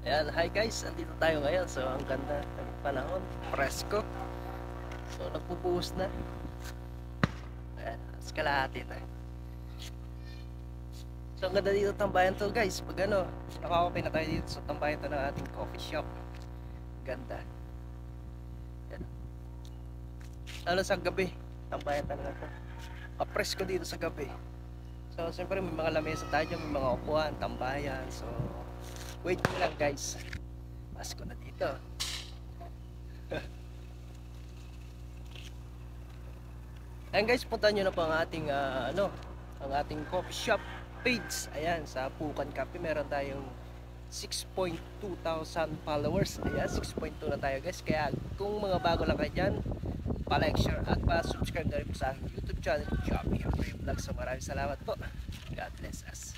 Ayan, hi guys, andito tayo ngayon. So, ang ganda ng panahon, presko. So, nagpupuhos na. Ayan, mas kalahati na. So, ang ganda dito tambayan to guys. Pag ano, nakakapin na tayo dito sa tambayan to ng ating coffee shop. Ganda. Ayan. Lalo sa gabi, tambayan talaga to. Kapresko dito sa gabi. So, siyempre may mga lamesa tayo, may mga upuan, tambayan. So, wait lang guys. Pasko na dito. Ayan guys, puntahan nyo na po ang ating ang ating coffee shop page. Ayan, sa Pukan Cafe meron tayong 6.2 thousand followers. Ayan, 6.2 na tayo guys. Kaya kung mga bago lang kayo dyan, pa-like, share at pa-subscribe na rin po sa aking YouTube channel, Joppy Vlog. So maraming salamat po. God bless us.